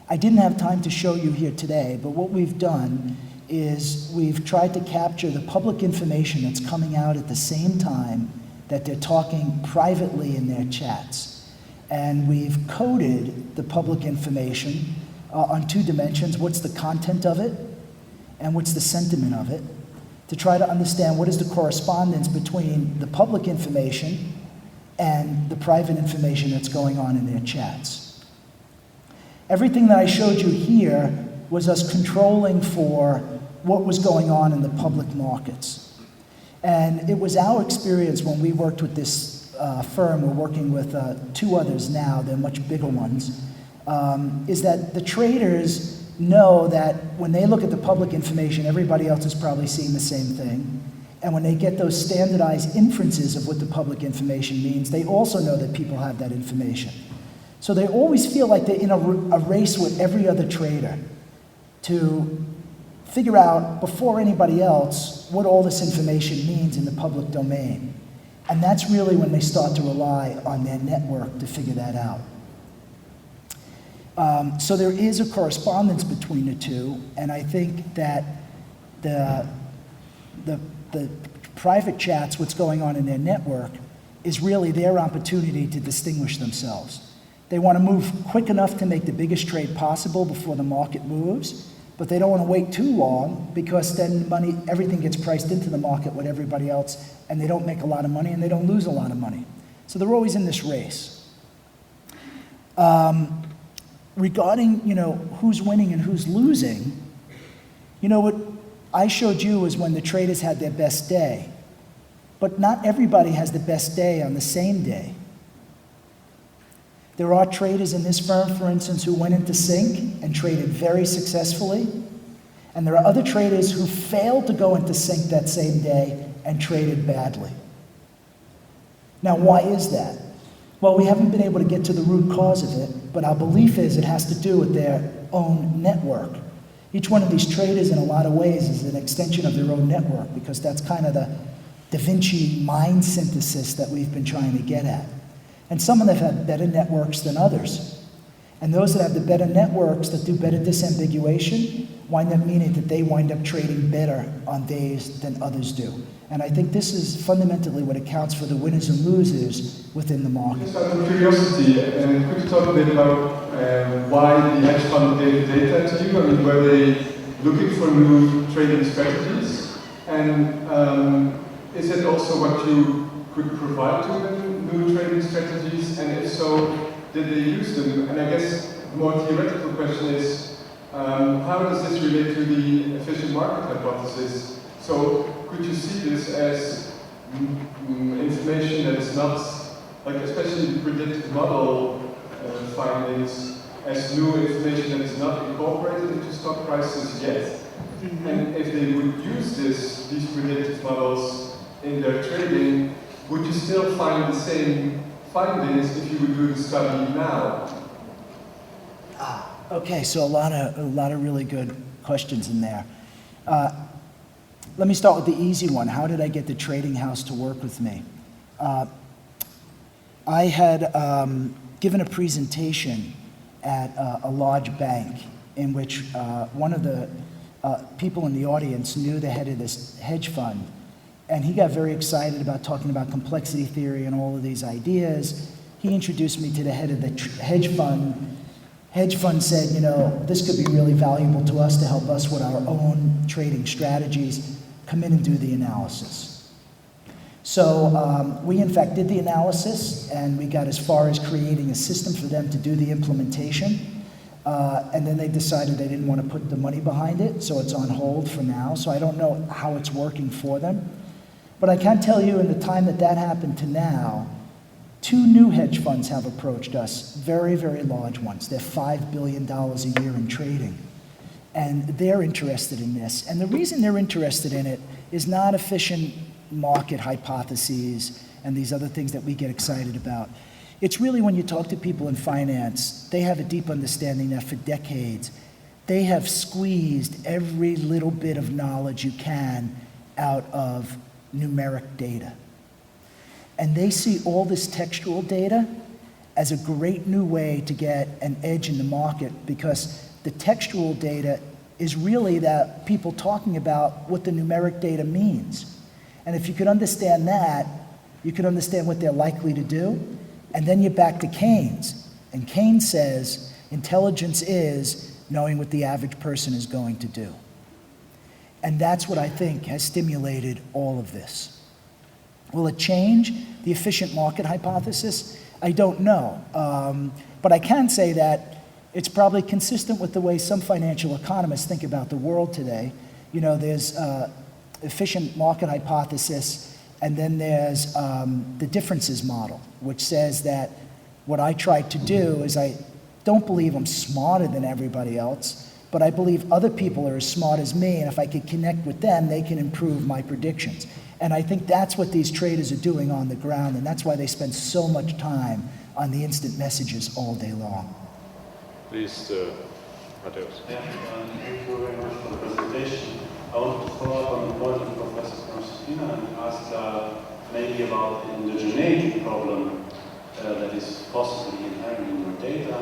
I didn't have time to show you here today, but what we've done is we've tried to capture the public information that's coming out at the same time that they're talking privately in their chats. And we've coded the public information on 2 dimensions. What's the content of it, and what's the sentiment of it, to try to understand what is the correspondence between the public information and the private information that's going on in their chats. Everything that I showed you here was us controlling for what was going on in the public markets. And it was our experience when we worked with this firm, we're working with 2 others now, they're much bigger ones, is that the traders know that when they look at the public information, everybody else is probably seeing the same thing. And when they get those standardized inferences of what the public information means, they also know that people have that information. So they always feel like they're in a race with every other trader to figure out before anybody else what all this information means in the public domain. And that's really when they start to rely on their network to figure that out. So there is a correspondence between the 2, and I think that the private chats, what's going on in their network, is really their opportunity to distinguish themselves. They want to move quick enough to make the biggest trade possible before the market moves, but they don't want to wait too long because then everything gets priced into the market with everybody else, and they don't make a lot of money and they don't lose a lot of money. So they're always in this race. Regarding, who's winning and who's losing, what I showed you is when the traders had their best day. But not everybody has the best day on the same day. There are traders in this firm, for instance, who went into sync and traded very successfully. And there are other traders who failed to go into sync that same day and traded badly. Now, why is that? Well, we haven't been able to get to the root cause of it, but our belief is it has to do with their own network. Each one of these traders, in a lot of ways, is an extension of their own network, because that's kind of the Da Vinci mind synthesis that we've been trying to get at. And some of them have better networks than others. And those that have the better networks, that do better disambiguation, wind up meaning that they wind up trading better on days than others do. And I think this is fundamentally what accounts for the winners and losers within the market. Just out of curiosity, could you talk a bit about why the hedge fund gave data to you? I mean, were they looking for new trading strategies? And is it also what you could provide to them, new trading strategies? And if so, did they use them? And I guess the more theoretical question is, how does this relate to the efficient market hypothesis? So could you see this as information that is not, like especially the predictive model findings, as new information that is not incorporated into stock prices yet? Mm-hmm. And if they would use these predictive models in their trading, would you still find the same findings if you would do the study now? Okay, so a lot of really good questions in there. Let me start with the easy one. How did I get the trading house to work with me? I had given a presentation at a large bank in which one of the people in the audience knew the head of this hedge fund, and he got very excited about talking about complexity theory and all of these ideas. He introduced me to the head of the hedge fund. Hedge fund said, this could be really valuable to us to help us with our own trading strategies. come in and do the analysis. So we in fact did the analysis, and we got as far as creating a system for them to do the implementation. And then they decided they didn't want to put the money behind it, so it's on hold for now. So I don't know how it's working for them. But I can tell you in the time that that happened to now, 2 new hedge funds have approached us, very, very large ones. They're $5 billion a year in trading. And they're interested in this. And the reason they're interested in it is not efficient market hypotheses and these other things that we get excited about. It's really when you talk to people in finance, they have a deep understanding that for decades, they have squeezed every little bit of knowledge you can out of numeric data. And they see all this textual data as a great new way to get an edge in the market, because the textual data is really that people talking about what the numeric data means. And if you could understand that, you could understand what they're likely to do. And then you're back to Keynes. And Keynes says intelligence is knowing what the average person is going to do. And that's what I think has stimulated all of this. Will it change the efficient market hypothesis? I don't know. But I can say that it's probably consistent with the way some financial economists think about the world today. You know, there's efficient market hypothesis, and then there's the differences model, which says that what I try to do is I don't believe I'm smarter than everybody else, but I believe other people are as smart as me, and if I can connect with them, they can improve my predictions. And I think that's what these traders are doing on the ground, and that's why they spend so much time on the instant messages all day long. Please, Mateus. Yeah, thank you very much for the presentation. I want to follow up on the point of Professor Constantino and ask maybe about the indigeneity problem that is possibly inherent in your data,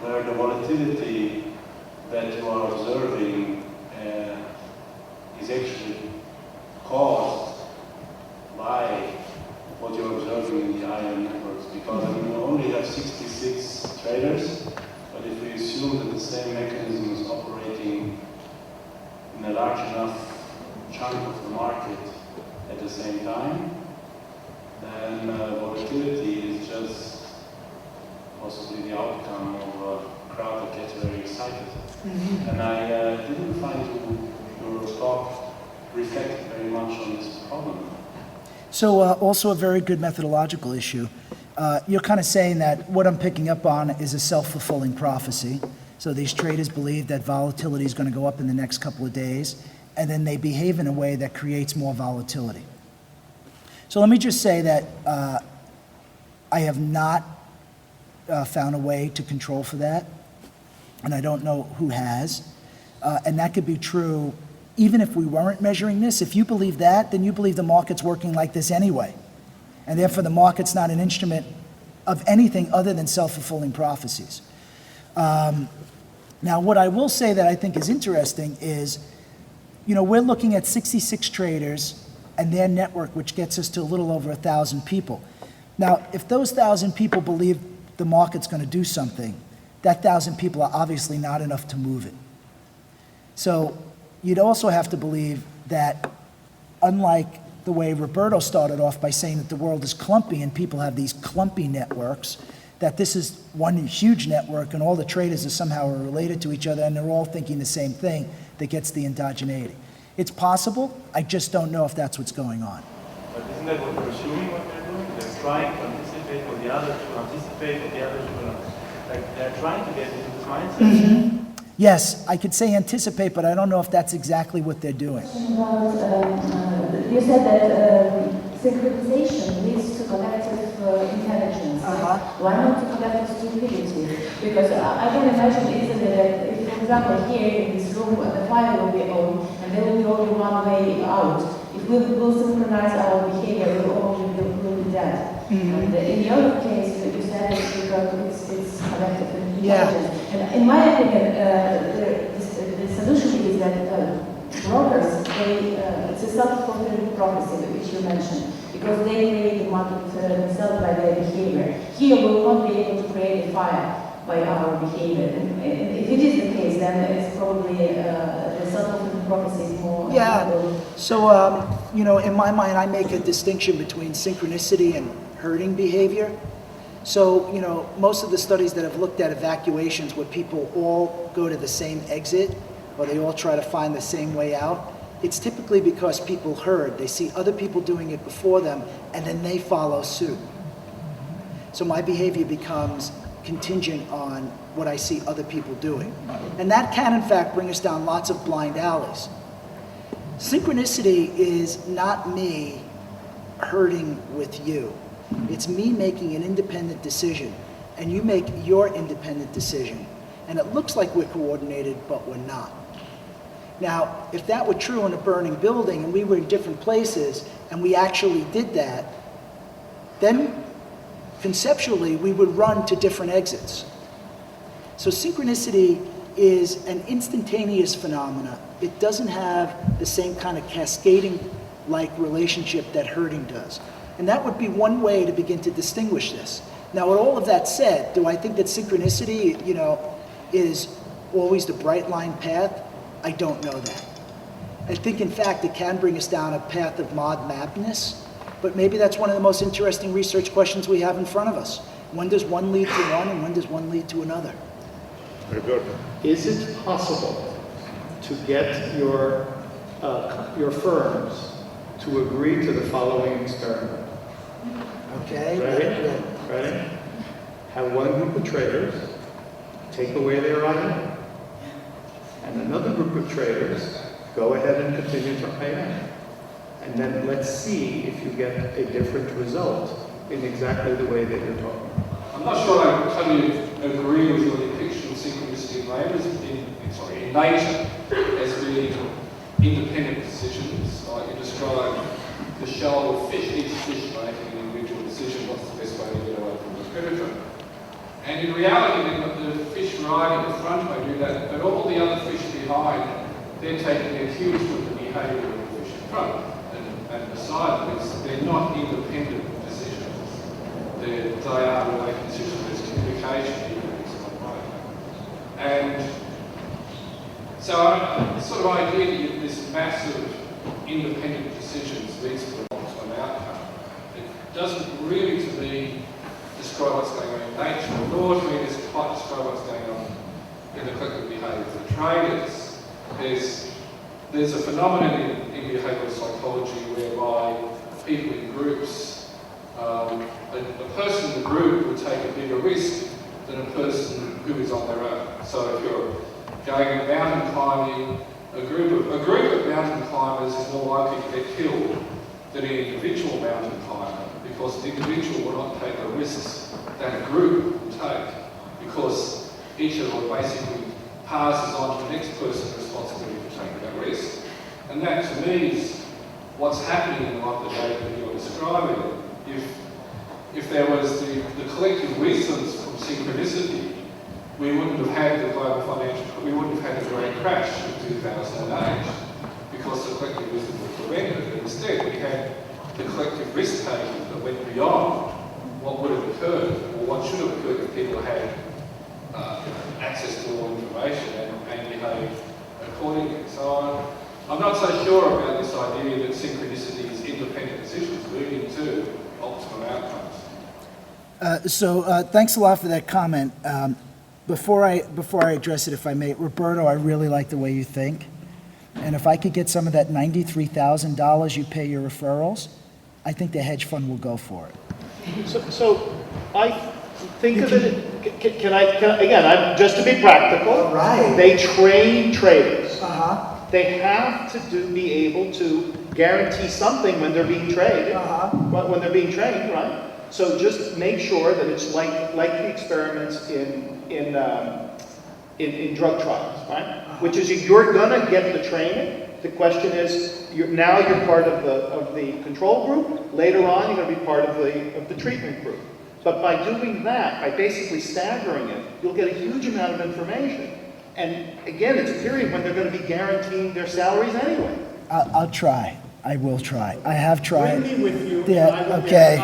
where the volatility that you are observing is actually caused by what you're observing in the IM networks. Because I mean, you only have 66 traders, but if we assume that the same mechanism is operating in a large enough chunk of the market at the same time, then volatility is just possibly the outcome of a crowd that gets very excited. Mm-hmm. And I didn't find your talk reflect very much on this problem. So also a very good methodological issue. You're kind of saying that what I'm picking up on is a self-fulfilling prophecy. So these traders believe that volatility is going to go up in the next couple of days, and then they behave in a way that creates more volatility. So let me just say that I have not found a way to control for that, and I don't know who has. And that could be true even if we weren't measuring this. If you believe that, then you believe the market's working like this anyway. And therefore the market's not an instrument of anything other than self-fulfilling prophecies. Now, what I will say that I think is interesting is, you know, we're looking at 66 traders and their network, which gets us to a little over 1,000 people. Now, if those 1,000 people believe the market's going to do something, that 1,000 people are obviously not enough to move it. So you'd also have to believe that, unlike the way Roberto started off by saying that the world is clumpy and people have these clumpy networks, that this is one huge network and all the traders are somehow related to each other and they're all thinking the same thing that gets the endogeneity. It's possible, I just don't know if that's what's going on. But isn't that what you're assuming what they're doing? They're trying to anticipate what the others will anticipate, what the others will, like they're trying to get into this mindset. Mm-hmm. Yes, I could say anticipate, but I don't know if that's exactly what they're doing. You said that synchronization leads to collective intelligence. Why not to collective stupidity? Because I can imagine easily that if, for example, here in this room the fire will be on and there will be only one way out. If we will synchronize our behavior, we'll be dead. Mm-hmm. And in the other case, you said it's collective intelligence. Yeah. And in my opinion, the solution is that brokers, it's a self-fulfilling prophecy which you mentioned, because they create the market themselves by their behavior. Here we will not be able to create a fire by our behavior. And if it is the case, then it's probably the self-fulfilling prophecy is more. Yeah. So, in my mind, I make a distinction between synchronicity and herding behavior. So, most of the studies that have looked at evacuations where people all go to the same exit or they all try to find the same way out, it's typically because people herd. They see other people doing it before them and then they follow suit. So my behavior becomes contingent on what I see other people doing. And that can, in fact, bring us down lots of blind alleys. Synchronicity is not me herding with you. It's me making an independent decision, and you make your independent decision. And it looks like we're coordinated, but we're not. Now, if that were true in a burning building and we were in different places and we actually did that, then conceptually we would run to different exits. So synchronicity is an instantaneous phenomena. It doesn't have the same kind of cascading-like relationship that herding does. And that would be one way to begin to distinguish this. Now, with all of that said, do I think that synchronicity, is always the bright line path? I don't know that. I think, in fact, it can bring us down a path of mod madness, but maybe that's one of the most interesting research questions we have in front of us. When does one lead to one, and when does one lead to another? Very good. Is it possible to get your firms to agree to the following experiment? Okay? Ready? Have one group of traders take away their item, and another group of traders go ahead and continue to pay in. And then let's see if you get a different result in exactly the way that you're talking. I'm not sure I totally agree with your depiction of synchronicity in nature as being independent decisions. Like you describe the shoal of fish, each fish making an individual decision, what's the best way to get away from the predator. And in reality, the fish right in the front may do that, but all the other fish behind, they're taking their cues from the behaviour of the fish in front. And beside this, they're not independent decisions. They are related decisions. There's communication in some way. And so this sort of idea that this massive independent decisions leads to a long-term outcome, it doesn't really, to me, describe what's going on in nature, nor to me does it quite describe what's going on in the collective behaviour of the traders. There's a phenomenon in behavioural psychology whereby people in groups, a person in the group will take a bigger risk than a person who is on their own. So if you're going mountain climbing, a group of mountain climbers is more likely to get killed than an individual mountain climber, because the individual will not take the risks that a group will take, because each of them basically passes on to the next person responsibility for taking that risk. And that, to me, is what's happening in like the data that you're describing. If there was the collective wisdoms from synchronicity, we wouldn't have had the global financial, we wouldn't have had the great crash of 2008, because the collective wisdom would prevent it. But instead, we had the collective risk taking that went beyond what would have occurred, or what should have occurred if people had access to all information and behave accordingly. So I'm not so sure about this idea that synchronicity is independent decisions leading to optimum outcomes. Thanks a lot for that comment. Before I address it, if I may, Roberto, I really like the way you think. And if I could get some of that $93,000 you pay your referrals, I think the hedge fund will go for it. So I think of it, can I again, I'm just to be practical. All right. They train traders. Uh-huh. They have to be able to guarantee something when they're being traded. Uh-huh. When they're being trained, right? So just make sure that it's like the experiments in drug trials, right? Uh-huh. Which is you're gonna get the training. The question is, now you're part of the control group. Later on, you're going to be part of the treatment group. But by doing that, by basically staggering it, you'll get a huge amount of information. And again, it's a period when they're going to be guaranteeing their salaries anyway. I'll try. I will try. I have tried. Bring me with you. Yeah. Okay.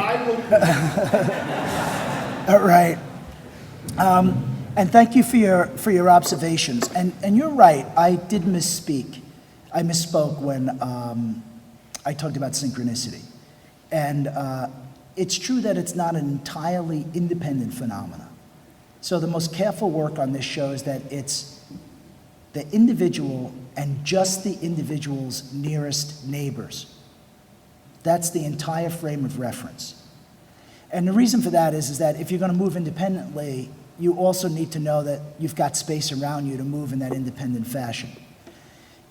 All right. And thank you for your observations. And you're right, I did misspeak. I misspoke when I talked about synchronicity. And it's true that it's not an entirely independent phenomenon. So the most careful work on this shows that it's the individual and just the individual's nearest neighbors. That's the entire frame of reference. And the reason for that is that if you're going to move independently, you also need to know that you've got space around you to move in that independent fashion.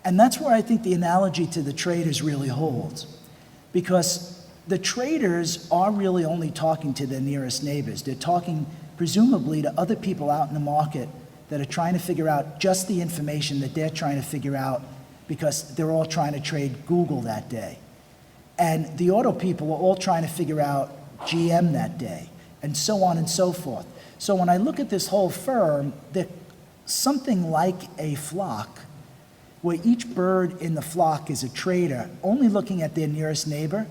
And that's where I think the analogy to the traders really holds. Because the traders are really only talking to their nearest neighbors. They're talking presumably to other people out in the market that are trying to figure out just the information that they're trying to figure out because they're all trying to trade Google that day. And the auto people are all trying to figure out GM that day, and so on and so forth. So when I look at this whole firm, they're something like a flock, where each bird in the flock is a trader, only looking at their nearest neighbor,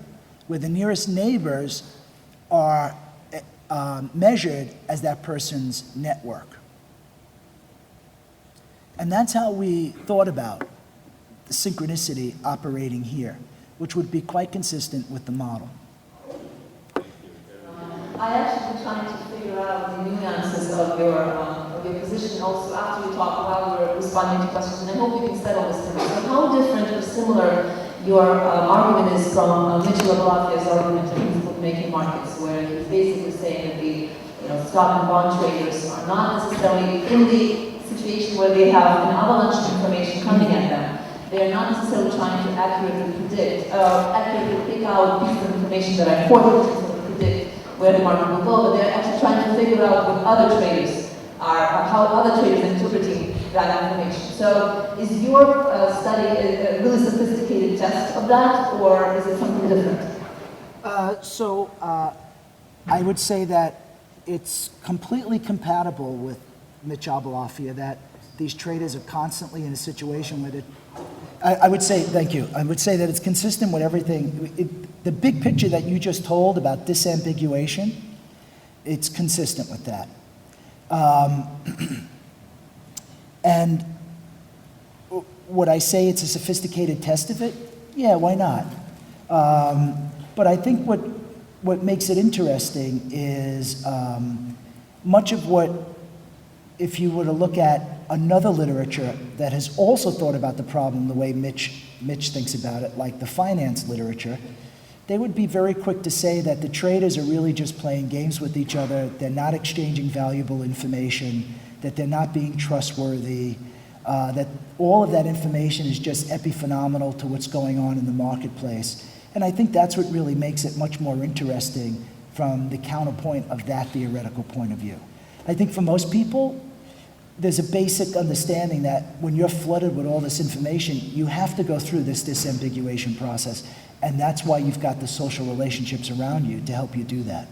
where the nearest neighbors are measured as that person's network. And that's how we thought about the synchronicity operating here, which would be quite consistent with the model. I actually been trying to figure out the nuances of your position also after we talked while we were responding to questions, and I hope you can settle this for me. So how different or similar your argument is from Mitchell Abalafia's argument in bookmaking markets, where he's basically saying that the stock and bond traders are not necessarily in the situation where they have an avalanche of information coming at them. They are not necessarily trying to accurately predict, accurately pick out pieces of information that are important to predict where the market will go, but they're actually trying to figure out what other traders are, how other traders are interpreting that information. So is your study a really sophisticated test of that, or is it something different? I would say that it's completely compatible with Mitch Abalafia, that these traders are constantly in a situation where I would say, thank you, I would say that it's consistent with everything. The big picture that you just told about disambiguation, it's consistent with that. And would I say it's a sophisticated test of it? Yeah, why not? But I think what makes it interesting is much of what, if you were to look at another literature that has also thought about the problem the way Mitch thinks about it, like the finance literature, they would be very quick to say that the traders are really just playing games with each other, they're not exchanging valuable information, that they're not being trustworthy, that all of that information is just epiphenomenal to what's going on in the marketplace. And I think that's what really makes it much more interesting from the counterpoint of that theoretical point of view. I think for most people, there's a basic understanding that when you're flooded with all this information, you have to go through this disambiguation process. And that's why you've got the social relationships around you to help you do that.